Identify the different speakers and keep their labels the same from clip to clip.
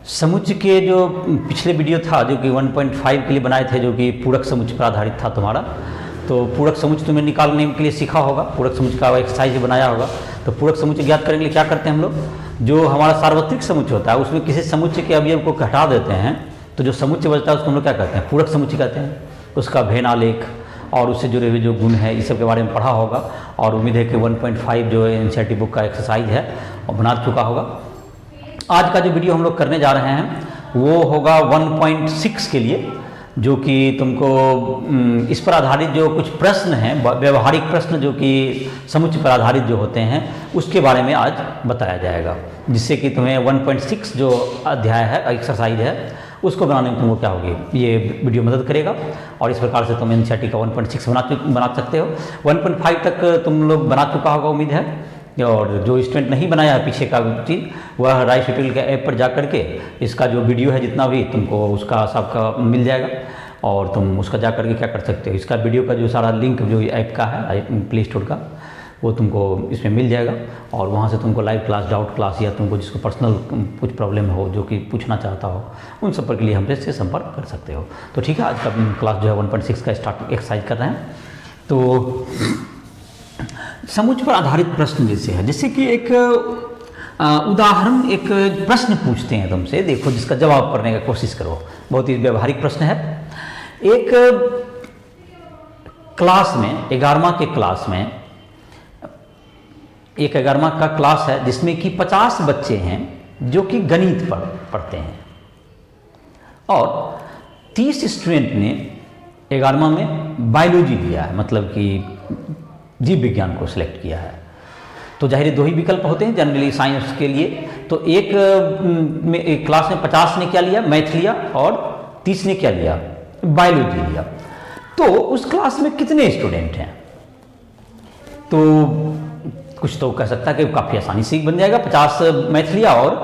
Speaker 1: समुच्चय के जो पिछले वीडियो था जो कि 1.5 के लिए बनाए थे, जो कि पूरक समुच्चय पर आधारित था तुम्हारा, तो पूरक समुच्चय तुम्हें निकालने के लिए सीखा होगा, पूरक समुच्चय का एक्सरसाइज बनाया होगा। तो पूरक समुच्चय ज्ञात करने के लिए क्या करते हैं हम लोग, जो हमारा सार्वत्रिक समुच्चय होता है उसमें किसी समुच्चय के अवयव को घटा देते हैं, तो जो समुच्चय बचता है उसको हम लोग क्या कहते हैं, पूरक समुच्चय कहते हैं। उसका भेद आलेख और उससे जुड़े हुए जो गुण है इस सब के बारे में पढ़ा होगा, और उम्मीद है कि 1.5 जो एनसीईआरटी बुक का एक्सरसाइज है और बना चुका होगा। आज का जो वीडियो हम लोग करने जा रहे हैं वो होगा 1.6 के लिए, जो कि तुमको इस पर आधारित जो कुछ प्रश्न हैं, व्यवहारिक प्रश्न जो कि समुच्चय पर आधारित जो होते हैं उसके बारे में आज बताया जाएगा, जिससे कि तुम्हें 1.6 जो अध्याय है, एक्सरसाइज है, उसको बनाने में तुमको क्या होगी, ये वीडियो मदद करेगा। और इस प्रकार से तुम एनसीईआरटी का 1.6 बना सकते हो। 1.5 तक तुम लोग बना चुका होगा उम्मीद है, और जो स्टूडेंट नहीं बनाया है पीछे का चीज़, वह राइस ट्यूटोरियल के ऐप पर जा करके इसका जो वीडियो है जितना भी तुमको उसका सबका मिल जाएगा, और तुम उसका जा करके क्या कर सकते हो, इसका वीडियो का जो सारा लिंक जो ऐप का है प्ले स्टोर का, वो तुमको इसमें मिल जाएगा। और वहाँ से तुमको लाइव क्लास, डाउट क्लास, या तुमको जिसको पर्सनल कुछ प्रॉब्लम हो जो कि पूछना चाहता हो, उन सब पर के लिए हमसे संपर्क कर सकते हो। तो ठीक है, आज का क्लास जो है 1.6 का स्टार्ट एक्सरसाइज कर रहे हैं। तो समुच्चय पर आधारित प्रश्न जैसे है, जैसे कि एक उदाहरण, एक प्रश्न पूछते हैं तुमसे, देखो जिसका जवाब करने का कोशिश करो। बहुत ही व्यवहारिक प्रश्न है। एक क्लास में, 11वां के क्लास में, एक 11वां का क्लास है जिसमें कि 50 बच्चे हैं जो कि गणित पढ़ते हैं, और 30 स्टूडेंट ने 11वां में बायोलॉजी लिया है, मतलब कि जीव विज्ञान को सिलेक्ट किया है। तो जाहिर है दो ही विकल्प होते हैं जनरली साइंस के लिए। तो एक क्लास में 50 ने क्या लिया, मैथ लिया, और 30 ने क्या लिया, बायोलॉजी लिया। तो उस क्लास में कितने स्टूडेंट हैं, तो कुछ तो कह सकता है कि काफ़ी आसानी से बन जाएगा। 50 मैथ लिया और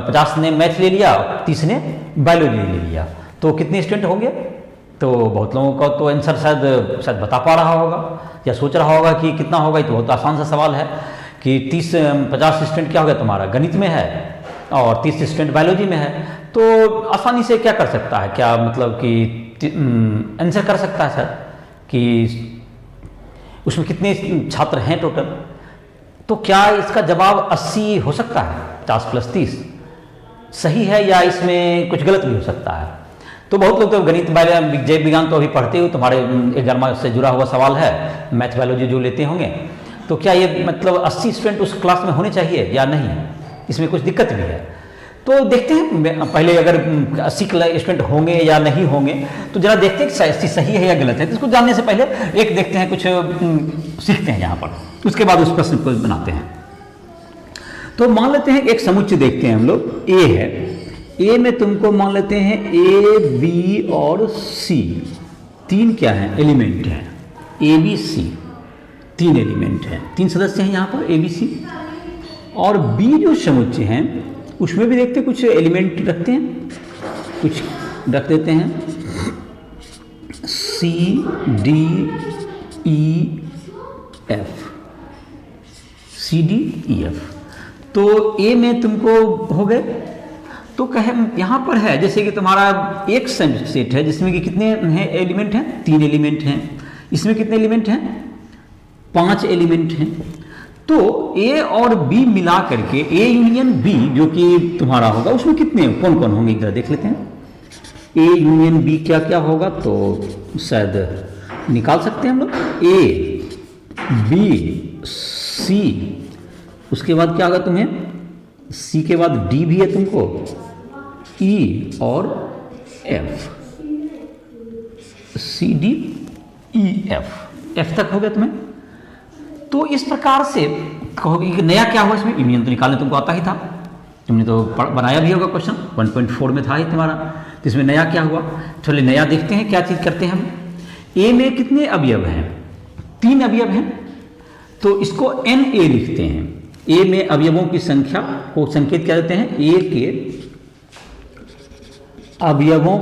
Speaker 1: 50 ने मैथ ले लिया, 30 ने बायोलॉजी ले लिया, तो कितने स्टूडेंट होंगे। तो बहुत लोगों का तो आंसर शायद बता पा रहा होगा या सोच रहा होगा कि कितना होगा। ये तो बहुत आसान सा सवाल है कि 50 स्टूडेंट क्या हो गया तुम्हारा, गणित में है, और 30 स्टूडेंट बायोलॉजी में है। तो आसानी से क्या कर सकता है, क्या मतलब कि आंसर कर सकता है सर कि उसमें कितने छात्र हैं टोटल। तो क्या इसका जवाब 80 हो सकता है, 50 + 30 सही है, या इसमें कुछ गलत भी हो सकता है। तो बहुत लोग तो गणित, जैव विज्ञान तो अभी पढ़ते हो, तुम्हारे 11वां से जुड़ा हुआ सवाल है, मैथ बायोलॉजी जो लेते होंगे। तो क्या ये मतलब 80 स्टूडेंट उस क्लास में होने चाहिए या नहीं, इसमें कुछ दिक्कत भी है। तो देखते हैं पहले, अगर 80 स्टूडेंट होंगे या नहीं होंगे, तो जरा देखते हैं कि 80 सही है या गलत है। तो इसको जानने से पहले एक देखते हैं, कुछ सीखते हैं यहाँ पर, उसके बाद उस प्रश्न को बनाते हैं। तो मान लेते हैं एक समुच्चय देखते हैं हम लोग, ए है। ए में तुमको मान लेते हैं ए, बी और सी, 3 क्या हैं, एलिमेंट हैं। ए, बी, सी 3 एलिमेंट हैं, 3 सदस्य हैं यहाँ पर, ए, बी, सी। और बी जो समुच्चय हैं उसमें भी देखते हैं कुछ एलिमेंट रखते हैं, कुछ रख देते हैं, सी, डी, ई, एफ, सी, डी, ई, एफ। तो ए में तुमको हो गए। तो कहे यहाँ पर है जैसे कि तुम्हारा एक सेट है जिसमें कि कितने हैं एलिमेंट हैं, 3 एलिमेंट हैं। इसमें कितने एलिमेंट हैं, 5 एलिमेंट हैं। तो ए और बी मिला करके, ए यूनियन बी जो कि तुम्हारा होगा, उसमें कितने कौन कौन होंगे इधर देख लेते हैं। ए यूनियन बी क्या क्या होगा, तो शायद निकाल सकते हैं हम लोग। ए, बी, सी, उसके बाद क्या होगा तुम्हें, सी के बाद डी भी है तुमको, ई और एफ, सी, डी, ई, एफ तक हो गया तुम्हें। तो इस प्रकार से कहोगे कि नया क्या हुआ इसमें, यूनियन तो निकालने तुमको आता ही था, तुमने तो बनाया भी होगा, क्वेश्चन 1.4 में था ही तुम्हारा। तो इसमें नया क्या हुआ, चलिए नया देखते हैं क्या चीज़ करते हैं हम। ए में कितने अवयव हैं, 3 अवयव हैं, तो इसको एन ए लिखते हैं। ए में अवयवों की संख्या को संकेत क्या देते हैं, ए के अवयवों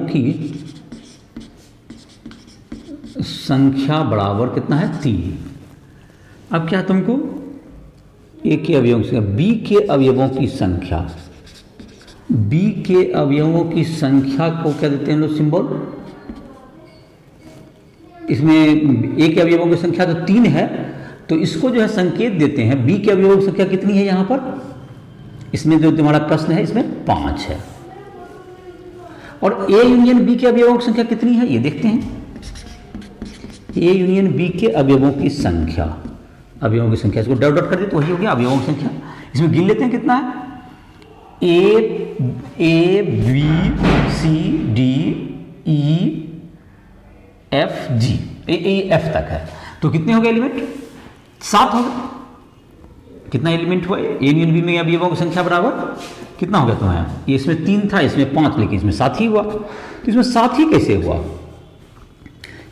Speaker 1: की संख्या बराबर कितना है, 3। अब क्या तुमको ए के अवयवों की संख्या, बी के अवयवों की संख्या, बी के अवयवों की संख्या को क्या देते हैं लोग सिंबल, इसमें ए के अवयवों की संख्या तो 3 है, तो इसको जो है संकेत देते हैं बी के अवयवों की संख्या कितनी है यहाँ पर, इसमें जो तुम्हारा प्रश्न है इसमें 5 है। और ए यूनियन बी के अवयवों की संख्या कितनी है ये देखते हैं, ए यूनियन बी के अवयवों की संख्या, अवयवों की संख्या इसको डॉट डॉट कर दे तो वही हो गया अवयवों की संख्या। इसमें गिन लेते हैं कितना है, A B C D E F G, A F तक है, तो कितने हो गए एलिमेंट, 7 हो गए। कितना एलिमेंट हुआ, ए यूनियन बी में अवयवों की संख्या बराबर कितना हो गया तुम्हारा, ये इसमें 3 था, इसमें 5, लेकिन इसमें 7 ही हुआ। तो इसमें 7 ही कैसे हुआ,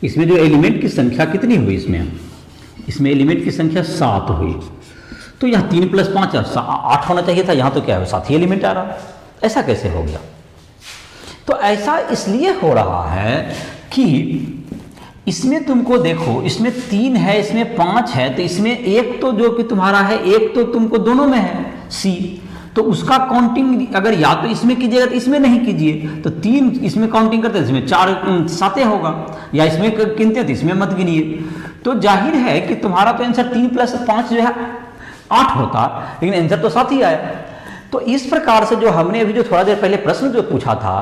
Speaker 1: इसमें जो एलिमेंट की संख्या कितनी हुई, इसमें एलिमेंट की संख्या 7 हुई, तो यहाँ 3 + 5 8 होना चाहिए था, यहाँ तो क्या है 7 ही एलिमेंट आ रहा, ऐसा कैसे हो गया। तो ऐसा इसलिए हो रहा है कि इसमें तुमको देखो, इसमें 3 है, इसमें 5 है, तो इसमें एक तो जो कि तुम्हारा है, एक तो तुमको दोनों में है सी, तो उसका काउंटिंग अगर या तो इसमें कीजिएगा तो इसमें नहीं कीजिए, तो 3 इसमें काउंटिंग करते हैं, इसमें 4 7 होगा, या इसमें गिनते हैं तो इसमें मत गिनिए। तो जाहिर है कि तुम्हारा तो आंसर 3 + 5 जो है 8 होता, लेकिन आंसर तो 7 ही आया। तो इस प्रकार से जो हमने अभी जो थोड़ा देर पहले प्रश्न जो पूछा था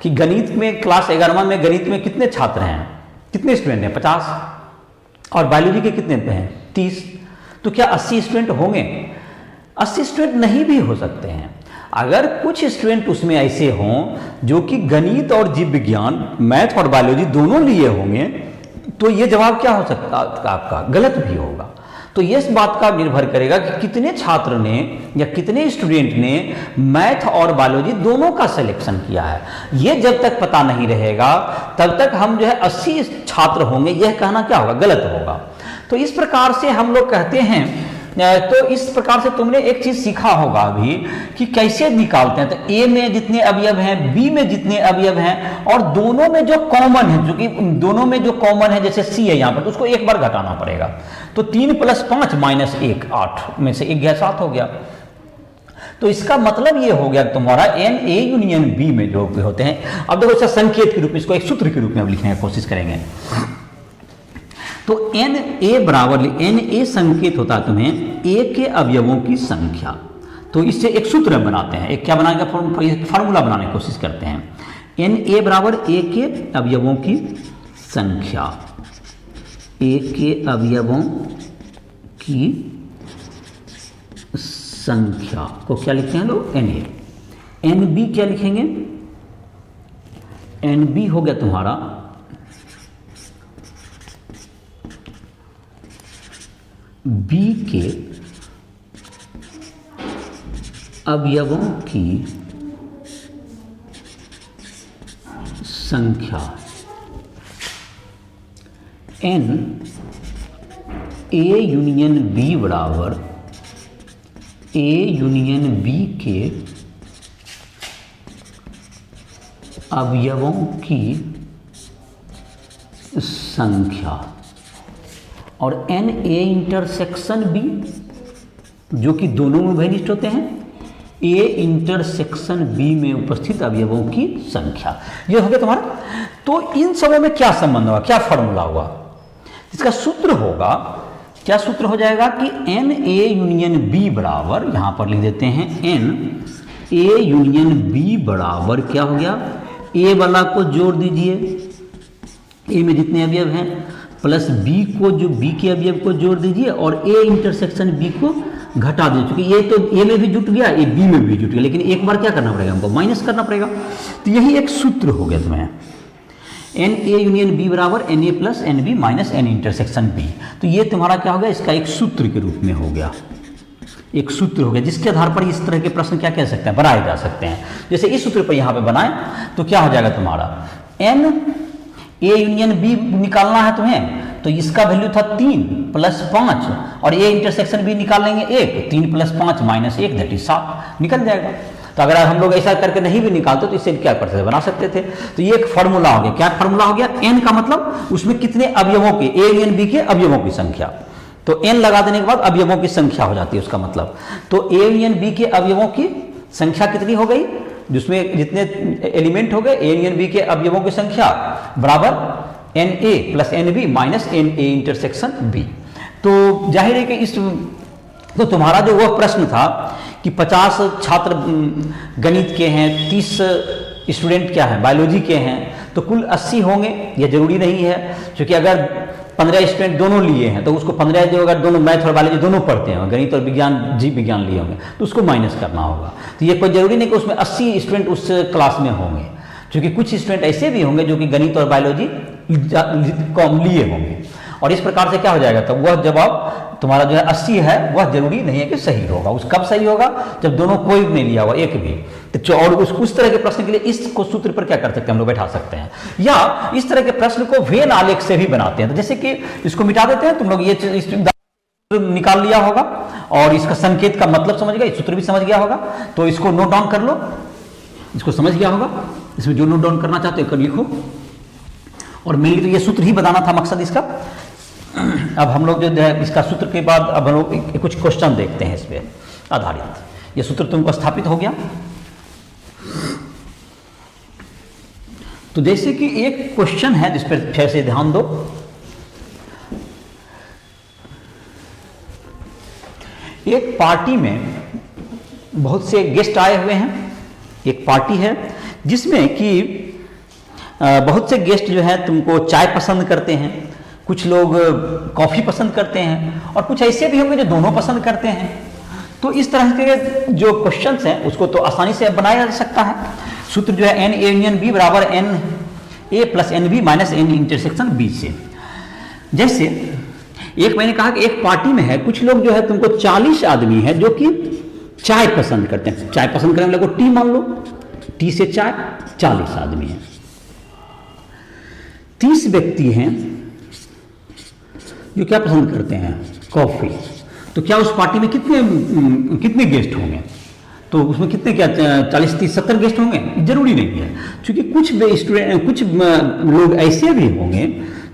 Speaker 1: कि गणित में क्लास 11 में गणित में कितने छात्र हैं, कितने स्टूडेंट हैं, 50, और बायोलॉजी के कितने हैं 30, तो क्या 80 स्टूडेंट होंगे, 80 स्टूडेंट नहीं भी हो सकते हैं। अगर कुछ स्टूडेंट उसमें ऐसे हों जो कि गणित और जीव विज्ञान, मैथ और बायोलॉजी दोनों लिए होंगे, तो ये जवाब क्या हो सकता है आपका, गलत भी होगा। तो ये इस बात का निर्भर करेगा कि कितने छात्र ने या कितने स्टूडेंट ने मैथ और बायोलॉजी दोनों का सिलेक्शन किया है। ये जब तक पता नहीं रहेगा तब तक हम जो है 80 छात्र होंगे यह कहना क्या होगा, गलत होगा। तो इस प्रकार से हम लोग कहते हैं, तो इस प्रकार से तुमने एक चीज सीखा होगा अभी कि कैसे निकालते हैं। तो ए में जितने अवयव हैं, बी में जितने अवयव हैं, और दोनों में जो कॉमन है, जो कि दोनों में जो कॉमन है जैसे सी है यहाँ पर, तो उसको एक बार घटाना पड़ेगा। तो 3 + 5 - 1 8 में से 1 गया 7 हो गया। तो इसका मतलब ये हो गया तुम्हारा एन ए यूनियन बी में जो होते हैं। अब देखो इसका संकेत के रूप में, इसको एक सूत्र के रूप में अब लिखने की कोशिश करेंगे। तो एन ए बराबर, एन ए संकेत होता है तुम्हें ए के अवयवों की संख्या। तो इससे एक सूत्र बनाते हैं, एक क्या बनाने का फार्मूला बनाने की कोशिश करते हैं। एन ए बराबर ए के अवयवों की संख्या, ए के अवयवों की संख्या को क्या लिखते हैं लोग, एन ए। एन बी क्या लिखेंगे, एन बी हो गया तुम्हारा बी के अवयवों की संख्या। एन ए यूनियन बी बराबर ए यूनियन बी के अवयवों की संख्या, और एन ए इंटरसेक्शन बी जो कि दोनों में वैनिष्ट होते हैं, ए इंटरसेक्शन बी में उपस्थित अवयवों की संख्या। ये हो गया तुम्हारा। तो इन सबों में क्या संबंध होगा, क्या फॉर्मूला होगा, इसका सूत्र होगा, क्या सूत्र हो जाएगा कि एन ए यूनियन बी बराबर, यहां पर लिख देते हैं एन ए यूनियन बी बराबर क्या हो गया, ए वाला को जोड़ दीजिए, ए में जितने अवयव हैं, प्लस बी को, जो बी के अवयव को जोड़ दीजिए, और ए इंटरसेक्शन बी को घटा दीजिए, क्योंकि ये तो ए में भी जुट गया, ए बी में भी जुट गया, लेकिन एक बार क्या करना पड़ेगा हमको, माइनस करना पड़ेगा। तो यही एक सूत्र हो गया तुम्हें, एन ए यूनियन बी बराबर N A plus N B minus N intersection B. तो ये तुम्हारा क्या हो गया, इसका एक सूत्र के रूप में हो गया, एक सूत्र हो गया, जिसके आधार पर इस तरह के प्रश्न क्या कह सकते हैं, बनाए जा सकते हैं। जैसे इस सूत्र पर यहाँ पे बनाए तो क्या हो जाएगा तुम्हारा, एन ए यूनियन बी निकालना है तुम्हें, तो इसका वैल्यू था 3 + 5, और ए इंटरसेक्शन बी निकाल लेंगे 1, 3 + 5 - 1 दैट इज 7 निकल जाएगा। तो अगर हम लोग ऐसा करके नहीं भी निकालते तो इससे क्या करते थे, बना सकते थे। तो ये एक फार्मूला हो गया, क्या फार्मूला हो गया, एन का मतलब उसमें कितने अवयवों के, ए यूनियन बी के अवयवों की संख्या, तो n लगा देने के बाद अवयवों की संख्या हो जाती है उसका मतलब। तो a यूनियन b के अवयवों की संख्या कितनी हो गई, जिसमें जितने एलिमेंट हो गए, a यूनियन b के अवयवों की संख्या बराबर na plus nb minus na intersection b। तो जाहिर है कि इस तो तुम्हारा जो वह प्रश्न था कि 50 छात्र गणित के हैं, 30 स्टूडेंट क्या है बायोलॉजी के हैं, तो कुल 80 होंगे, यह जरूरी नहीं है, क्योंकि अगर 15 स्टूडेंट दोनों लिए हैं तो उसको 15 जो अगर दोनों मैथ और बायोलॉजी दोनों पढ़ते हैं, गणित और विज्ञान जीव विज्ञान लिए होंगे, तो उसको माइनस करना होगा। तो ये कोई जरूरी नहीं कि उसमें 80 स्टूडेंट उस क्लास में होंगे, क्योंकि कुछ स्टूडेंट ऐसे भी होंगे जो कि गणित और बायोलॉजी कम लिए होंगे, और इस प्रकार से क्या हो जाएगा, तब वह जवाब तुम्हारा जो है 80 है वह जरूरी नहीं है कि सही होगा। उस कब सही होगा, जब दोनों कोई नहीं लिया हुआ एक भी। तो और उस तरह के प्रश्न के लिए इसको सूत्र पर क्या कर सकते हैं हम लोग, बैठा सकते हैं, या इस तरह के प्रश्न को वेन आलेख से भी बनाते हैं। तो जैसे कि इसको मिटा देते हैं, तुम लोग ये निकाल लिया होगा और इसका संकेत का मतलब समझ गया, सूत्र भी समझ गया होगा, तो इसको नोट डाउन कर लो, इसको समझ गया होगा, इसमें जो नोट डाउन करना चाहते हो कर लिखो। और मेनली तो ये सूत्र ही बताना था मकसद इसका। अब हम लोग जो है इसका सूत्र के बाद अब हम लोग कुछ क्वेश्चन देखते हैं इस पे आधारित। ये सूत्र तुमको स्थापित हो गया। तो जैसे कि एक क्वेश्चन है जिस पर फिर से ध्यान दो, एक पार्टी में बहुत से गेस्ट आए हुए हैं, एक पार्टी है जिसमें कि बहुत से गेस्ट जो है तुमको चाय पसंद करते हैं, कुछ लोग कॉफ़ी पसंद करते हैं, और कुछ ऐसे भी होंगे जो दोनों पसंद करते हैं। तो इस तरह के जो क्वेश्चंस हैं उसको तो आसानी से बनाया जा सकता है। सूत्र जो है n a यूनियन b बराबर n a प्लस N B minus n intersection b से। जैसे एक मैंने कहा कि एक पार्टी में है, कुछ लोग जो है तुमको 40 आदमी है जो कि चाय पसंद करते हैं, चाय पसंद करने वाले को टी मान लो, टी से चाय 40 आदमी है। 30 व्यक्ति हैं जो क्या पसंद करते हैं, कॉफी। तो क्या उस पार्टी में कितने गेस्ट होंगे, तो उसमें कितने क्या 40 30 70 गेस्ट होंगे, जरूरी नहीं है, क्योंकि कुछ लोग ऐसे भी होंगे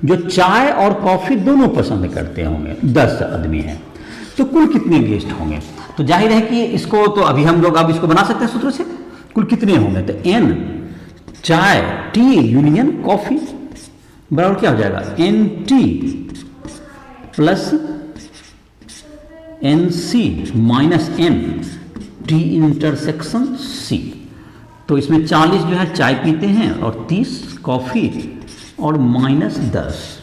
Speaker 1: जो चाय और कॉफी दोनों पसंद करते होंगे, 10 आदमी हैं, तो कुल कितने गेस्ट होंगे। तो जाहिर है कि इसको तो अभी हम लोग अब इसको बना सकते हैं सूत्र से, कुल कितने होंगे, तो n चाय टी यूनियन कॉफी बराबर क्या हो जाएगा, N T plus N C minus N T intersection C. तो इसमें 40 जो है चाय पीते हैं और 30 कॉफ़ी और माइनस 10,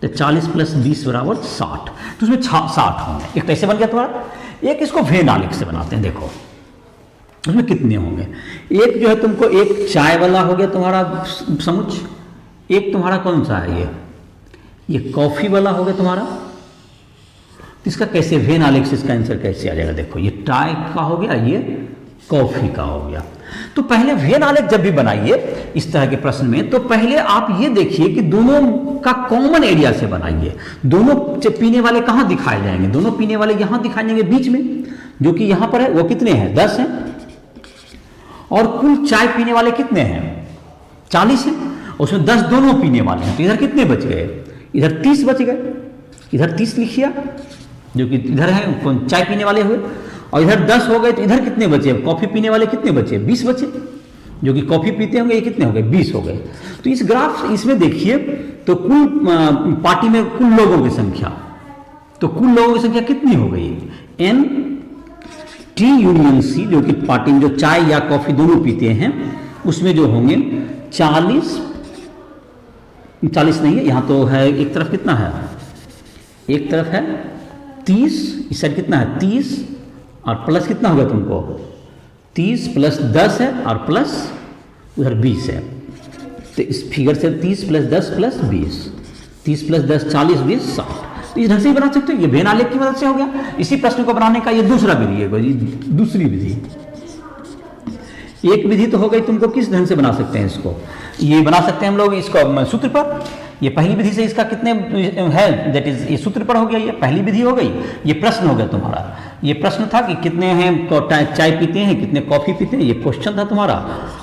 Speaker 1: तो 40 प्लस 20 बराबर 60। तो उसमें 60 होंगे। एक तो ऐसे बन गया तुम्हारा। एक इसको वेन आलेख से बनाते हैं, देखो उसमें कितने होंगे। एक जो है तुमको एक चाय वाला हो गया तुम्हारा समुच, एक तुम्हारा कौन सा है ये कॉफ़ी वाला हो गया तुम्हारा। इसका कैसे वेन आलेख से इसका आंसर कैसे आ जाएगा, देखो ये चाय का हो गया, ये कॉफ़ी का हो गया। तो पहले वेन आलेख जब भी बनाइए इस तरह के प्रश्न में, तो पहले आप ये देखिए कि दोनों का कॉमन एरिया से बनाइए। दोनों पीने वाले कहाँ दिखाए जाएंगे, दोनों पीने वाले यहाँ दिखाए जाएंगे बीच में, जो कि यहाँ पर है वो कितने हैं, 10 हैं। और कुल चाय पीने वाले कितने हैं, 40 हैं। उसमें 10 दोनों पीने वाले हैं, तो इधर कितने बच गए, इधर 30 बच गए। इधर 30 लिखिए जो कि इधर है चाय पीने वाले हुए, और इधर 10 हो गए, तो इधर कितने बचे, कॉफ़ी पीने वाले कितने बचे, 20 बचे, जो कि कॉफ़ी पीते होंगे, ये कितने हो गए, 20 हो गए। तो इस ग्राफ इसमें देखिए तो कुल पार्टी में कुल लोगों की संख्या, तो कुल लोगों की संख्या कितनी हो गई, एन टी यूनियन सी, जो कि पार्टी में जो चाय या कॉफ़ी दोनों पीते हैं उसमें जो होंगे 40 नहीं है, यहाँ तो है एक तरफ कितना है, एक तरफ है 30, इस साइड कितना है 30, और प्लस कितना होगा तुमको 30 प्लस 10 है, और प्लस उधर 20 है। तो इस फिगर से 30 प्लस 10 प्लस 20, 30 प्लस 10 40 20 60। तो इस ढंग से ही बना सकते हो, ये वेन आलेख की मदद से हो गया। इसी प्रश्न को बनाने का ये दूसरा विधि है, दूसरी विधि। एक विधि तो हो गई, तुमको किस ढंग से बना सकते हैं इसको, ये बना सकते हैं हम लोग इसको सूत्र पर। ये पहली विधि से इसका कितने है, दैट इज ये सूत्र पर हो गया, ये पहली विधि हो गई। ये प्रश्न हो गया तुम्हारा, ये प्रश्न था कि कितने हैं चाय पीते हैं, कितने कॉफ़ी पीते हैं, ये क्वेश्चन था तुम्हारा,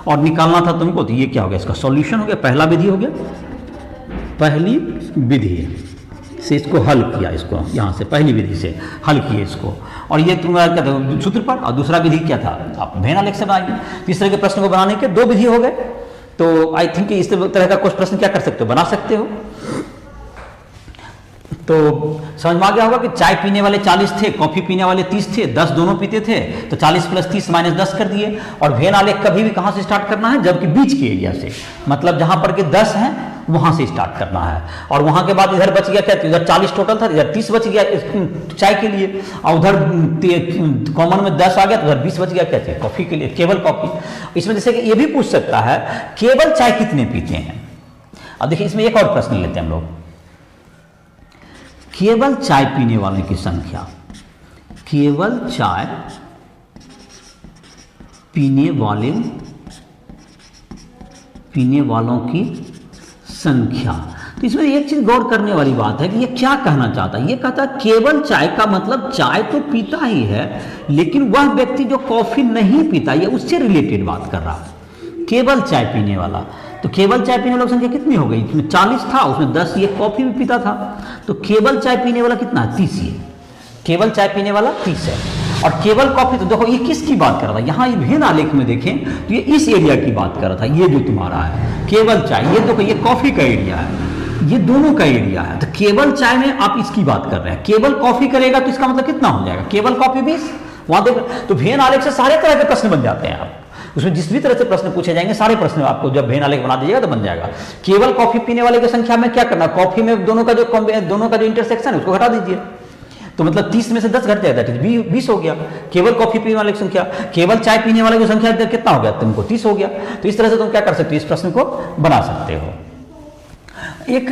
Speaker 1: और निकालना था तुमको। तो ये क्या हो गया, इसका सॉल्यूशन हो गया, पहला विधि हो गया, पहली विधि से इसको हल किया, इसको यहाँ से पहली विधि से हल किए इसको, और ये तुम्हारा क्या था सूत्र पर, और दूसरा विधि क्या था आप वेन आलेख से बनाइए। इस तरह के प्रश्न को बनाने के 2 विधि हो गए। तो आई थिंक इस तरह का कुछ प्रश्न क्या कर सकते हो, बना सकते हो। तो समझ में आ गया होगा कि चाय पीने वाले 40 थे, कॉफी पीने वाले 30 थे, 10 दोनों पीते थे, तो 40 + 30 - 10 कर दिए। और वेन आलेख कभी भी कहाँ से स्टार्ट करना है, जबकि बीच के एरिया से, मतलब जहां पर के 10 हैं वहां से स्टार्ट करना है, और वहां के बाद इधर बच गया क्या, इधर 40 टोटल था, इधर 30 बच गया चाय के लिए, और उधर कॉमन में 10 आ गया, तो उधर 20 बच गया क्या चाहिए, कॉफी के लिए, केवल कॉफी। इसमें जैसे कि ये भी पूछ सकता है केवल चाय कितने पीते हैं। अब देखिए इसमें एक और प्रश्न लेते हैं हम लोग, केवल चाय पीने वालों की संख्या, केवल चाय पीने वालों की संख्या। तो इसमें एक चीज गौर करने वाली बात है कि ये क्या कहना चाहता है। ये कहता है केवल चाय का मतलब चाय तो पीता ही है, लेकिन वह व्यक्ति जो कॉफी नहीं पीता, ये उससे रिलेटेड बात कर रहा है। केवल चाय पीने वाला, तो केवल चाय पीने वालों की संख्या कितनी हो गई, इसमें 40 था, उसमें 10 ये कॉफी भी पीता था, तो केवल चाय पीने वाला कितना है, 30 है। केवल चाय पीने वाला 30 है, और केवल कॉफी, तो देखो ये किसकी बात कर रहा था, यहाँ ये वेन आलेख में देखें तो ये इस एरिया की बात कर रहा था, ये जो तुम्हारा है केवल चाय, ये देखो ये कॉफी का एरिया है, ये दोनों का एरिया है। तो केवल चाय में आप इसकी बात कर रहे हैं, केवल कॉफी करेगा तो इसका मतलब कितना हो जाएगा, केवल कॉफी 20, वहां देख। तो वेन आलेख से सारे तरह के प्रश्न बन जाते हैं, आप उसमें जिस भी तरह से प्रश्न पूछे जाएंगे सारे प्रश्न आपको जब वेन आलेख बना दीजिएगा तो बन जाएगा। केवल कॉफी पीने वाले की संख्या में क्या करना, कॉफी में दोनों का जो इंटरसेक्शन है उसको हटा दीजिए, तो मतलब 30 में से 10 घट जाएगा, 20 हो गया। केवल कॉफी पीने वाले की संख्या, केवल चाय पीने वाले की संख्या कितना हो गया, तुमको 30 हो गया। तो इस तरह से तुम क्या कर सकते हो, इस प्रश्न को बना सकते हो। एक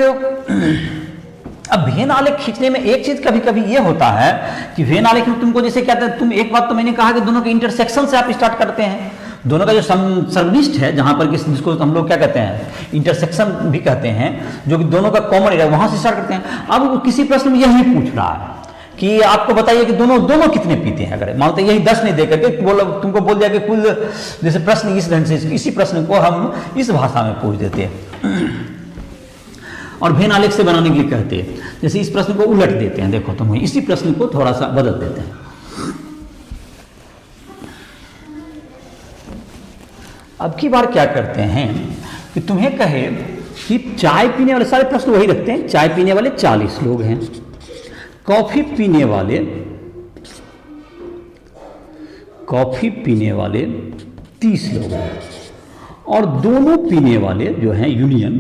Speaker 1: अब वेन आलेख खींचने में एक चीज कभी कभी ये होता है कि वेन आलेख में तुमको जैसे क्या, तुम एक बात तो मैंने कहा कि दोनों के इंटरसेक्शन से आप स्टार्ट करते हैं, दोनों का जो सर्वनिष्ठ है, जहां पर जिसको हम लोग क्या कहते हैं इंटरसेक्शन भी कहते हैं, जो कि दोनों का कॉमन एरिया, वहां से स्टार्ट करते हैं। अब किसी प्रश्न में यही पूछ रहा है कि आपको बताइए कि दोनों कितने पीते हैं, अगर मानते यही 10 नहीं देकर के तुमको बोल दिया कि कुल, जैसे प्रश्न इस ढंग से, इसी प्रश्न को हम इस भाषा में पूछ देते हैं और वेन आलेख से बनाने के लिए कहते हैं, जैसे इस प्रश्न को उलट देते हैं, देखो तुम इसी प्रश्न को थोड़ा सा बदल देते हैं। अब की बार क्या करते हैं कि तुम्हें कहे कि चाय पीने वाले, सारे प्रश्न वही रखते हैं, चाय पीने वाले 40 लोग हैं, कॉफी पीने वाले 30 लोग हैं, और दोनों पीने वाले जो हैं यूनियन,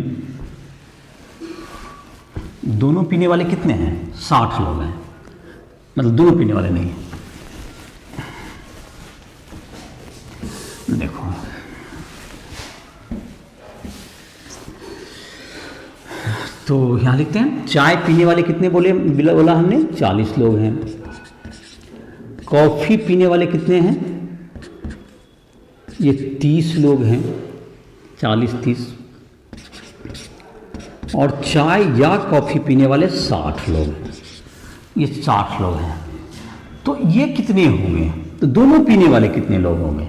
Speaker 1: दोनों पीने वाले कितने हैं, 60 लोग हैं, मतलब दोनों पीने वाले नहीं। देखो तो यहां लिखते हैं चाय पीने वाले कितने बोला हमने, 40 लोग हैं। कॉफी पीने वाले कितने हैं, ये 30 लोग हैं, 40-30, और चाय या कॉफी पीने वाले 60 लोग हैं, ये 60 लोग हैं। तो ये कितने होंगे, तो दोनों पीने वाले कितने लोग होंगे,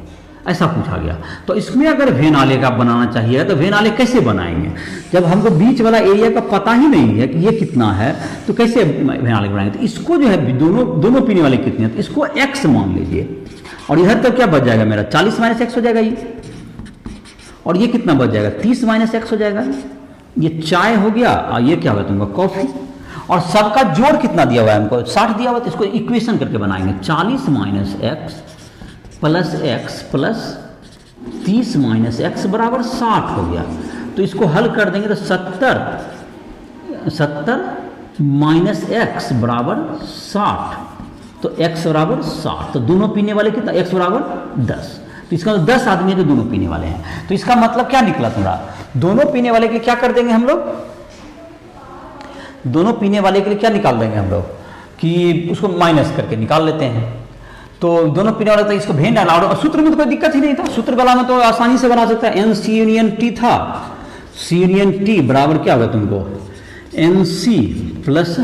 Speaker 1: ऐसा पूछा गया। तो इसमें अगर वेन आलेख आप बनाना चाहिए तो वेन आलेख कैसे बनाएंगे, जब हमको बीच वाला एरिया का पता ही नहीं है कि ये कितना है, तो कैसे वेन आलेख बनाएंगे। तो इसको जो है दोनों पीने वाले कितने हैं, तो इसको x मान लीजिए, और इधर तक क्या बच जाएगा मेरा, 40 - x हो जाएगा ये, और ये कितना बच जाएगा, 30 - x हो जाएगा। ये चाय हो गया, और ये क्या होगा तुमको कॉफी, और सबका जोड़ कितना दिया हुआ है हमको, 60 दिया हुआ, तो इसको इक्वेशन करके बनाएंगे, 40 - x plus x plus 30 - x बराबर 60 हो गया। तो इसको हल कर देंगे तो 70 - x बराबर 60, तो x बराबर 60, तो दोनों पीने वाले कितना, x बराबर 10, तो इसका 10 आदमी है जो दोनों पीने वाले हैं। तो इसका मतलब क्या निकला तुम्हारा, दोनों पीने वाले के लिए क्या कर देंगे हम लोग, दोनों पीने वाले के लिए क्या निकाल देंगे हम लोग कि उसको माइनस करके निकाल लेते हैं। तो दोनों पीने वाले, तो इसको भेज डाला, और सूत्र में तो कोई दिक्कत ही नहीं था, सूत्र वाला में तो आसानी से बना सकता है, NC यूनियन T था, C यूनियन T बराबर क्या होगा तुमको, NC plus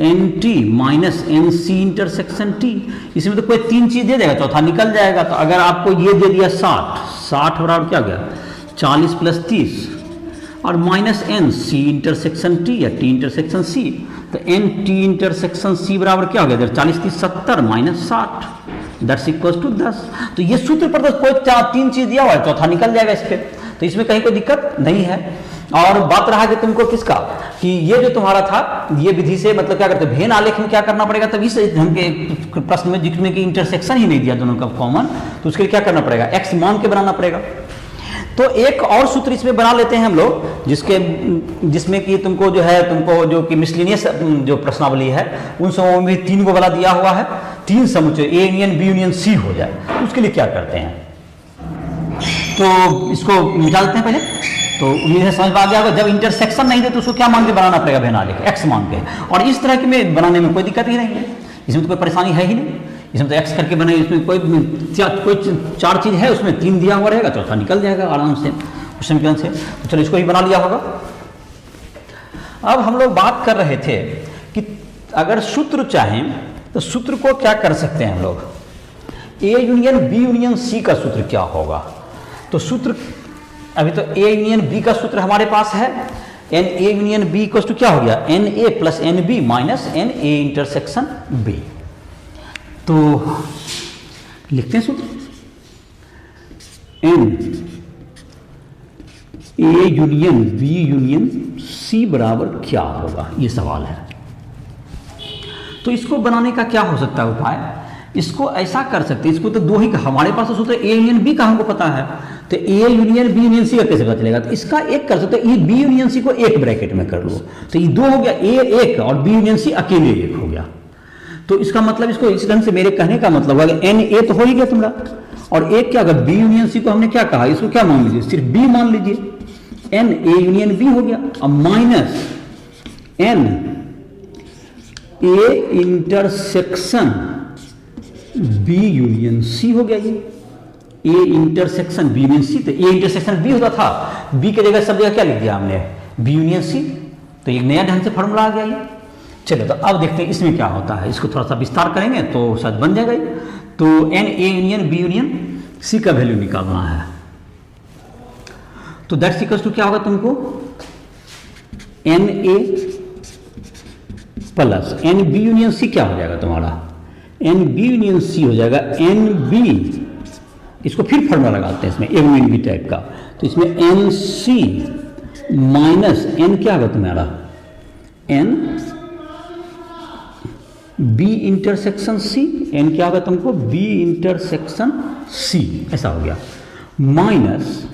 Speaker 1: NT minus NC intersection T। इसमें तो कोई 3 चीज दे देगा, चौथा निकल जाएगा। तो अगर आपको ये दे दिया 60 बराबर क्या गया, 40 + 30, और minus N C intersection T या टी इंटरसेक्शन सी। तो एन टी इंटरसेक्शन सी बराबर क्या हो गया इधर 40 30 70 माइनस 60 दैट्स इक्वल टू 10। तो ये सूत्र पर तो कोई 3 चीज दिया हुआ है, चौथा निकल जाएगा इस पे, तो इसमें कहीं कोई दिक्कत नहीं है। और बात रहा कि तुमको किसका कि ये जो तुम्हारा था ये विधि से मतलब क्या करते भेन आलेख में क्या करना पड़ेगा, तब इस ढंग के प्रश्न में जिसमें कि इंटरसेक्शन ही नहीं दिया दोनों का कॉमन, तो उसके लिए क्या करना पड़ेगा एक्स मान के बनाना पड़ेगा। तो एक और सूत्र इसमें बना लेते हैं हम लोग जिसमें कि तुमको जो कि मिसलिनियस जो प्रश्नावली है उन समूहों में 3 को वाला दिया हुआ है, 3 समुच्चय A union B union C हो जाए, तो उसके लिए क्या करते हैं तो इसको मिटा देते हैं पहले। तो उम्मीद है समझ में आ गया होगा। जब इंटरसेक्शन नहीं दे तो उसको क्या मान के बनाना पड़ेगा भेन आलेख एक्स मान के, और इस तरह के में बनाने में कोई दिक्कत ही नहीं है, इसमें तो कोई परेशानी है ही नहीं, इसमें तो एक्स करके बने, इसमें कोई 4 चीज़ है उसमें 3 दिया हुआ रहेगा, चौथा निकल जाएगा आराम से उस समीकरण से। तो चलो इसको ही बना लिया होगा। अब हम लोग बात कर रहे थे कि अगर सूत्र चाहें तो सूत्र को क्या कर सकते हैं हम लोग, A union B union C का सूत्र क्या होगा। तो सूत्र अभी तो ए यूनियन बी का सूत्र हमारे पास है, N A union B equal to क्या हो गया N A plus N B minus N A intersection B. तो लिखते हैं सूत्र, N A union B union C बराबर क्या होगा, ये सवाल है। तो इसको बनाने का क्या हो सकता है उपाय, इसको ऐसा कर सकते हैं, इसको तो 2 ही हमारे पास तो सूत्र ए यूनियन बी का हमको पता है, तो A union B union C का कैसे पता चलेगा, तो इसका एक कर सकते हैं, ये बी यूनियन सी को एक ब्रैकेट में कर लो, तो ये 2 हो गया, ए एक और बी यूनियन सी अकेले एक हो गया। तो इसका मतलब इसको इस ढंग से मेरे कहने का मतलब है एन ए तो हो ही गया तुम्हारा, और एक क्या अगर बी यूनियन सी को हमने क्या कहा, इसको क्या मान लीजिए सिर्फ बी मान लीजिए, एन ए यूनियन बी हो गया, अब minus N A intersection B union C हो गया, ये A intersection B union C, तो ए इंटरसेक्शन बी होता था, बी की जगह सब जगह क्या लिख दिया हमने बी यूनियन सी, तो एक नया ढंग से फॉर्मूला आ गया ये। चलो तो अब देखते हैं इसमें क्या होता है, इसको थोड़ा सा विस्तार करेंगे तो शायद बन जाएगा ये। तो N A union B union C का वैल्यू निकालना है, तो दैट्स इक्वल्स टू क्या होगा तुमको N A plus N B union C क्या हो जाएगा तुम्हारा एन बी यूनियन सी हो जाएगा एन बी, इसको फिर फॉर्मूला लगाते हैं इसमें ए यूनियन बी टाइप का, तो इसमें एन सी माइनस एन क्या होगा तुम्हारा N B intersection C, N क्या होगा तुमको बी इंटरसेक्शन सी, ऐसा हो गया, माइनस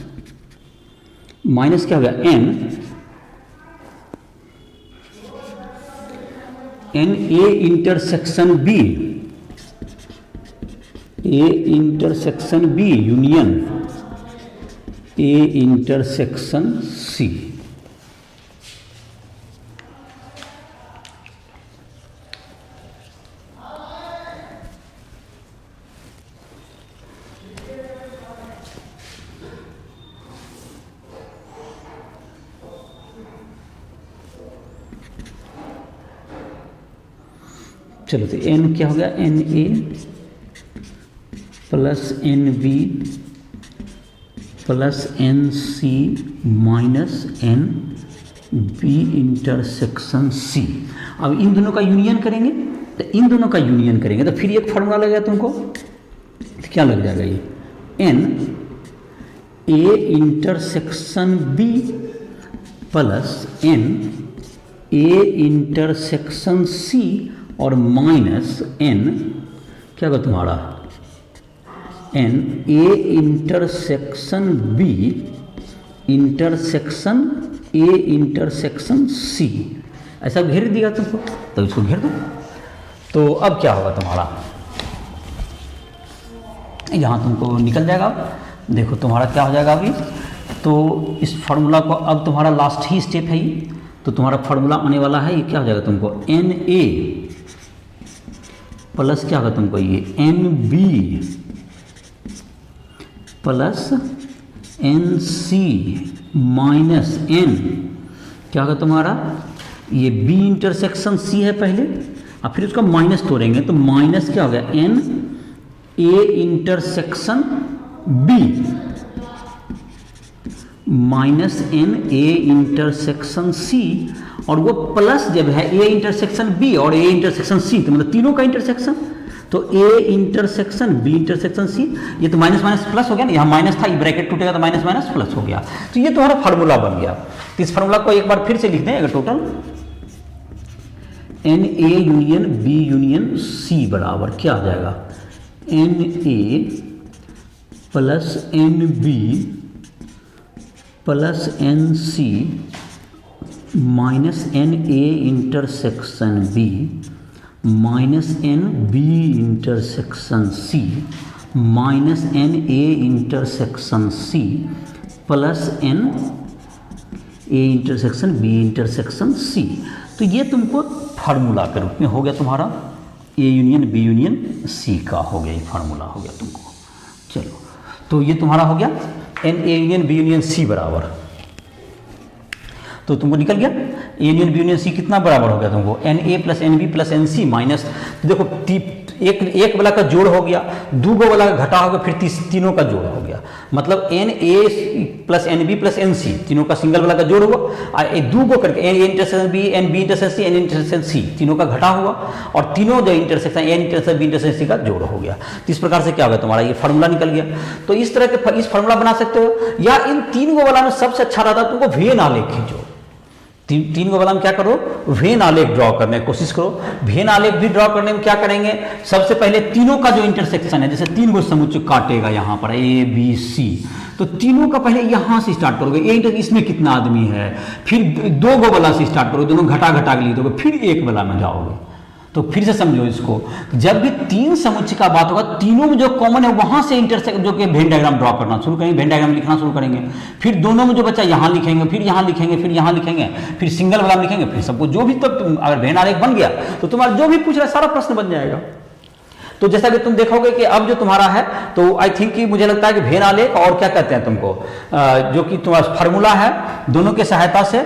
Speaker 1: माइनस क्या हो गया N N A intersection B, A intersection B union A intersection C. चलो तो एन क्या हो गया N A plus N B plus N C minus N B intersection C. अब इन दोनों का यूनियन करेंगे, तो इन दोनों का यूनियन करेंगे तो फिर एक फॉर्मूला लगेगा तुमको, तो क्या लग जाएगा ये N A intersection B plus N A intersection C और माइनस एन क्या होगा तुम्हारा N A intersection B intersection A intersection C, ऐसा घेर दिया तुमको, तो इसको घेर दो। तो अब क्या होगा तुम्हारा यहाँ तुमको निकल जाएगा, देखो तुम्हारा क्या हो जाएगा अभी, तो इस फार्मूला को अब तुम्हारा लास्ट ही स्टेप है ये, तो तुम्हारा फार्मूला आने वाला है, ये क्या हो जाएगा तुमको एन ए प्लस क्या होगा तुमको ये n B plus N C minus N क्या होगा तुम्हारा ये बी इंटरसेक्शन सी है पहले, और फिर उसका माइनस तोड़ेंगे तो माइनस क्या हो गया N A intersection B minus N A intersection C, और वो प्लस जब है ए इंटरसेक्शन बी और ए इंटरसेक्शन सी, तो मतलब तीनों का इंटरसेक्शन, तो A intersection B intersection C, ये तो माइनस माइनस प्लस हो गया ना, यहाँ माइनस था, ये ब्रैकेट टूटेगा तो माइनस माइनस प्लस हो गया, तो ये तुम्हारा फार्मूला बन गया। तो इस फार्मूला को एक बार फिर से लिख दें, अगर total n A union B union C बराबर क्या आ जाएगा, n A plus N B plus N C minus N A intersection B minus N B intersection C minus N A intersection C plus N A intersection B intersection C. तो ये तुमको formula के रूप में हो गया तुम्हारा, A union B union C का हो गया, ये फार्मूला हो गया तुमको। चलो, तो ये तुम्हारा हो गया N A union B union C बराबर, तो तुमको निकल गया A union B union C कितना बराबर हो गया तुमको, N A plus N B plus N C minus, देखो एक वाला का जोड़ हो गया, दो वाला का घटा हो गया, फिर तीनों का जोड़ हो गया, मतलब n A plus N B plus N C, तीनों का सिंगल वाला का जोड़ हुआ, और दो करके n A intersection B n B intersection C n intersection C, तीनों का घटा हुआ, और तीनों जो intersection n intersection B intersection C का जोड़ हो गया। तो इस प्रकार से क्या होगा तुम्हारा ये फार्मूला निकल गया। तो इस तरह के इस फार्मूला बना सकते हो, या इन तीन वाला में सबसे अच्छा रहता है तुमको वेन आलेख खींचो, तीन को वाला में क्या करो, वेन आलेख ड्रॉ करने की कोशिश करो। वेन आलेख भी ड्रॉ करने में क्या करेंगे, सबसे पहले तीनों का जो इंटरसेक्शन है, जैसे तीन को समुच्चय काटेगा यहाँ पर ए बी सी, तो तीनों का पहले यहाँ से स्टार्ट करोगे, इसमें कितना आदमी है, फिर दो वाला से स्टार्ट करोगे, दोनों घटा घटा के लिए, फिर एक वाला में जाओगे। तो फिर से समझो इसको, जब भी तीन समुच्चय का बात होगा, तीनों में जो कॉमन है वहां से इंटरसेक्ट जो कि वेन डायग्राम ड्रॉ करना शुरू करेंगे, वेन डायग्राम लिखना शुरू करेंगे, फिर दोनों में जो बच्चा यहाँ लिखेंगे, फिर यहाँ लिखेंगे, फिर यहाँ लिखेंगे, फिर सिंगल वाला लिखेंगे, फिर सबको जो भी, तब अगर वेन आलेख बन गया तो तुम्हारा जो भी पूछ रहा है सारा प्रश्न बन जाएगा। तो जैसा कि तुम देखोगे कि अब जो तुम्हारा है, तो आई थिंक कि मुझे लगता है कि वेन आलेख और क्या कहते हैं तुमको, जो कि तुम्हारा फार्मूला है, दोनों की सहायता से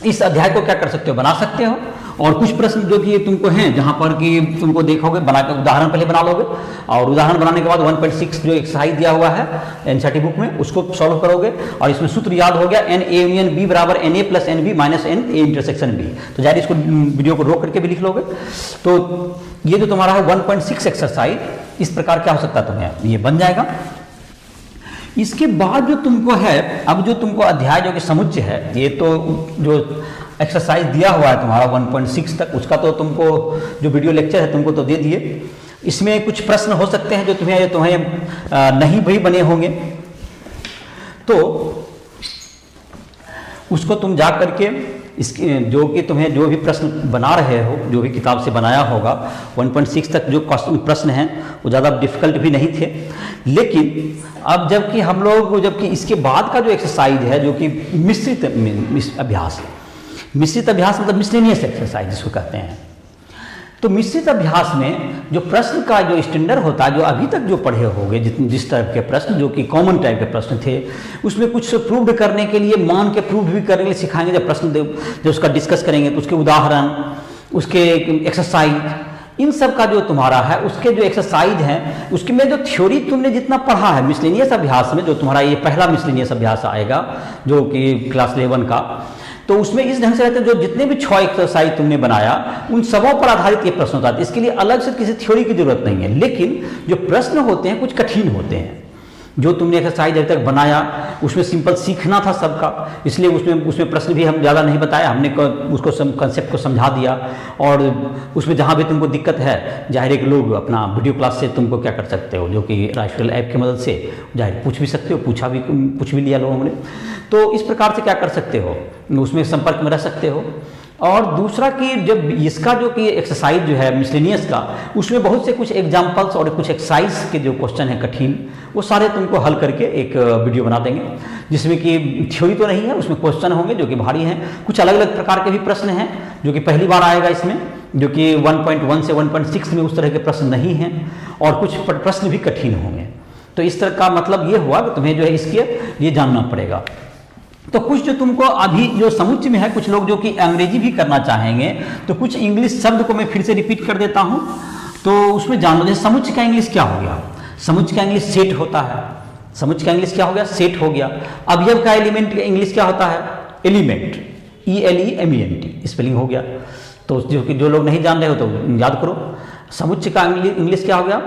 Speaker 1: इस अध्याय को क्या कर सकते हो, बना सकते हो। और कुछ प्रश्न जो कि तुमको हैं जहां पर कि तुमको देखोगे बना के, उदाहरण पहले बना लोगे, और उदाहरण बनाने के बाद 1.6 जो एक्सरसाइज दिया हुआ है एनसीईआरटी बुक में, उसको सॉल्व करोगे, और इसमें सूत्र याद हो गया, एन ए यूनियन बी बराबर N A plus N B minus N A intersection B. तो जाहिर इसको वीडियो को रोक करके भी लिख लोगे। तो ये जो तुम्हारा है 1.6 एक्सरसाइज, इस प्रकार क्या हो सकता है तुम्हें, ये बन जाएगा। इसके बाद जो तुमको है, अब जो तुमको अध्याय जो कि समुच्चय है, ये तो जो एक्सरसाइज दिया हुआ है तुम्हारा 1.6 तक, उसका तो तुमको जो वीडियो लेक्चर है तुमको तो दे दिए। इसमें कुछ प्रश्न हो सकते हैं जो तुम्हें नहीं भी बने होंगे, तो उसको तुम जा करके इसके जो कि तुम्हें जो भी प्रश्न बना रहे हो, जो भी किताब से बनाया होगा, 1.6 तक जो प्रश्न हैं वो ज़्यादा डिफिकल्ट भी नहीं थे। लेकिन अब जबकि हम लोग, जबकि इसके बाद का जो एक्सरसाइज है जो कि मिश्रित अभ्यास है, मिश्रित अभ्यास मतलब मिसलेनियस एक्सरसाइज जिसको कहते हैं, तो मिश्रित अभ्यास में जो प्रश्न का जो स्टैंडर्ड होता है, जो अभी तक जो पढ़े होंगे जिस टाइप के प्रश्न जो कि कॉमन टाइप के प्रश्न थे, उसमें कुछ प्रूव करने के लिए, मान के प्रूव भी करने के लिए सिखाएंगे। जब प्रश्न जब उसका डिस्कस करेंगे तो उसके उदाहरण, उसके एक्सरसाइज, इन सब का जो तुम्हारा है, उसके जो एक्सरसाइज हैं, उसके में जो थ्योरी तुमने जितना पढ़ा है मिसलेनियस अभ्यास में, जो तुम्हारा ये पहला मिसलेनियस अभ्यास आएगा जो कि क्लास 11 का, तो उसमें इस ढंग से रहते हैं, जो जितने भी 6 एक्सरसाइज तुमने बनाया उन सबों पर आधारित ये प्रश्न होता है। इसके लिए अलग से किसी थ्योरी की जरूरत नहीं है, लेकिन जो प्रश्न होते हैं कुछ कठिन होते हैं। जो तुमने एक्सरसाइज अभी तक बनाया उसमें सिंपल सीखना था सबका, इसलिए उसमें प्रश्न भी हम ज़्यादा नहीं बताया, हमने उसको कंसेप्ट को समझा दिया। और उसमें जहाँ भी तुमको दिक्कत है, जाहिर है कि लोग अपना वीडियो क्लास से तुमको क्या कर सकते हो, जो कि राइफल ऐप की मदद से जाहिर पूछ भी सकते हो, पूछ भी लिया लोगों ने। तो इस प्रकार से क्या कर सकते हो, उसमें संपर्क में रह सकते हो। और दूसरा कि जब इसका जो कि एक्सरसाइज जो है मिसलेनियस का, उसमें बहुत से कुछ एग्जाम्पल्स और कुछ एक्सरसाइज के जो क्वेश्चन है कठिन, वो सारे तुमको हल करके एक वीडियो बना देंगे, जिसमें कि थ्योरी तो नहीं है, उसमें क्वेश्चन होंगे जो कि भारी हैं। कुछ अलग अलग प्रकार के भी प्रश्न हैं जो कि पहली बार आएगा इसमें, जो कि 1.1 से 1.6 में उस तरह के प्रश्न नहीं हैं, और कुछ प्रश्न भी कठिन होंगे। तो इस तरह का मतलब ये हुआ कि तुम्हें जो है इसके ये जानना पड़ेगा। तो कुछ जो तुमको अभी जो समुच्चय में है, कुछ लोग जो कि अंग्रेजी भी करना चाहेंगे, तो कुछ इंग्लिश शब्द को मैं फिर से रिपीट कर देता हूँ, तो उसमें जान लो। जैसे समुच्चय का इंग्लिश क्या हो गया, समुच्चय का इंग्लिश सेट होता है, समुच्चय का इंग्लिश क्या हो गया? सेट हो गया। अवयव का एलिमेंट का इंग्लिश क्या होता है? एलिमेंट, ELEMENT स्पेलिंग हो गया। तो जो लोग नहीं जान रहे हो तो याद करो। समुच्चय का इंग्लिश क्या हो गया?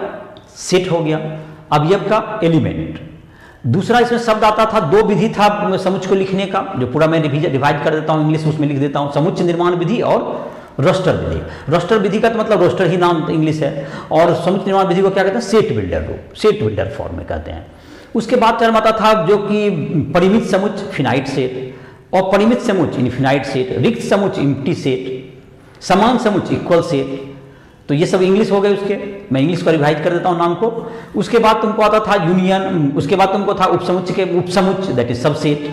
Speaker 1: सेट हो गया। अवयव का एलिमेंट। दूसरा इसमें शब्द आता था, दो विधि था समुच्चय को लिखने का, जो पूरा मैं डिवाइड कर देता हूँ, इंग्लिश उसमें लिख देता हूँ। समुच्चय निर्माण विधि और रोस्टर विधि। रोस्टर विधि का तो मतलब रोस्टर ही नाम इंग्लिश है, और समुच्चय निर्माण विधि को क्या कहते हैं? सेट बिल्डर रूप, सेट बिल्डर फॉर्म में कहते हैं। उसके बाद टर्म आता था जो कि परिमित समुच्चय फिनाइट सेट, और परिमित समुच्चय इनफिनाइट सेट, रिक्त समुच्चय एम्प्टी सेट, समान समुच्चय इक्वल सेट। तो ये सब इंग्लिश हो गए उसके, मैं इंग्लिश को रिवाइज कर देता हूँ नाम को। उसके बाद तुमको आता था यूनियन, उसके बाद तुमको था उपसमुच्चय के उपसमुच्चय दैट इज सबसेट।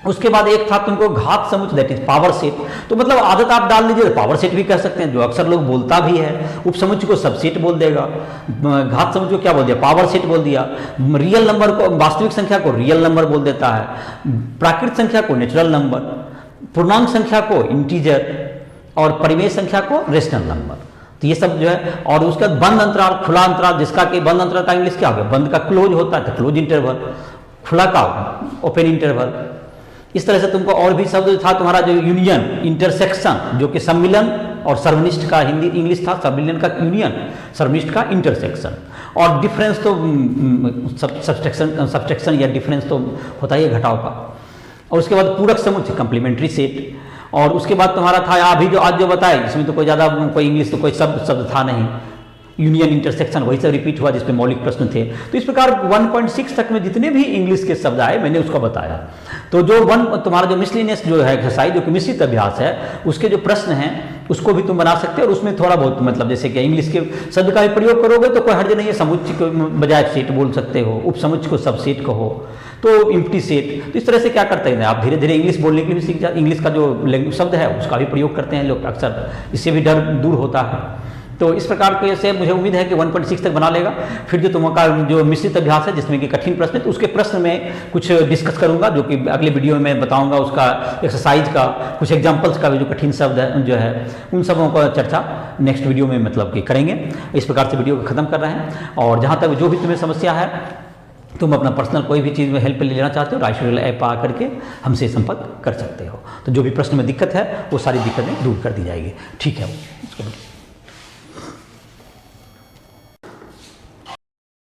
Speaker 1: उसके बाद एक था तुमको घात समुच्चय दैट इज पावर सेट। तो मतलब आदत आप डाल लीजिए, पावर सेट भी कह सकते हैं, जो अक्सर लोग बोलता भी है। उपसमुच्चय को सबसेट बोल देगा, घात समुच्चय को क्या बोल दिया? पावर सेट बोल दिया। रियल नंबर को, वास्तविक संख्या को रियल नंबर बोल देता है, प्राकृत संख्या को नेचुरल नंबर, पूर्णांक संख्या को इंटीजर, और परिमेय संख्या को रेशनल नंबर। तो ये सब जो है, और उसका बंद अंतराल, खुला अंतराल, जिसका कि बंद अंतराल का इंग्लिश क्या हो गया? बंद का क्लोज होता है तो क्लोज इंटरवल, खुला का ओपन इंटरवल। इस तरह से तुमको और भी शब्द था तुम्हारा, जो यूनियन, इंटरसेक्शन, जो कि सम्मिलन और सर्वनिष्ठ का हिंदी इंग्लिश था, सम्मिलन का यूनियन, सर्वनिष्ठ का इंटरसेक्शन। और डिफरेंस तो सब्सट्रैक्शन या डिफरेंस तो होता ही है घटाव का। और उसके बाद पूरक समुच्चय कंप्लीमेंट्री सेट। और उसके बाद तुम्हारा था अभी जो आज जो बताए, इसमें तो कोई ज़्यादा कोई इंग्लिश तो कोई शब्द था नहीं, यूनियन, इंटरसेक्शन, वही सब रिपीट हुआ जिसमें मौलिक प्रश्न थे। तो इस प्रकार 1.6 तक में जितने भी इंग्लिश के शब्द आए मैंने उसको बताया। तो जो तुम्हारा जो मिसलिनियस जो है एक्सरसाइज, जो कि मिश्रित अभ्यास है, उसके जो प्रश्न हैं उसको भी तुम बना सकते हो। और उसमें थोड़ा बहुत मतलब जैसे कि इंग्लिश के शब्द का भी प्रयोग करोगे तो कोई हर्ज नहीं है। समुच्चय को बजाय सेट बोल सकते हो, उपसमुच्चय को सबसेट कहो, तो एम्प्टी सेट। तो इस तरह से क्या करते हैं आप, धीरे धीरे इंग्लिश बोलने के लिए भी सीख जाते। इंग्लिश का जो शब्द है उसका भी प्रयोग करते हैं लोग अक्सर, इससे भी डर दूर होता है। तो इस प्रकार के से मुझे उम्मीद है कि 1.6 तक बना लेगा। फिर जो तुम्हारा जो मिश्रित अभ्यास है जिसमें कि कठिन प्रश्न है, तो उसके प्रश्न में कुछ डिस्कस करूंगा, जो कि अगले वीडियो में मैं बताऊंगा। उसका एक्सरसाइज का कुछ एग्जांपल्स का भी जो कठिन शब्द है जो है, उन सबों का चर्चा नेक्स्ट वीडियो में मतलब कि करेंगे। इस प्रकार से वीडियो को ख़त्म कर रहे हैं। और जहाँ तक जो भी तुम्हें समस्या है, तुम अपना पर्सनल कोई भी चीज़ में हेल्प लेना चाहते हो, राइस ट्यूटोरियल ऐप आ करके हमसे संपर्क कर सकते हो। तो जो भी प्रश्न में दिक्कत है वो सारी दिक्कतें दूर कर दी जाएगी। ठीक है।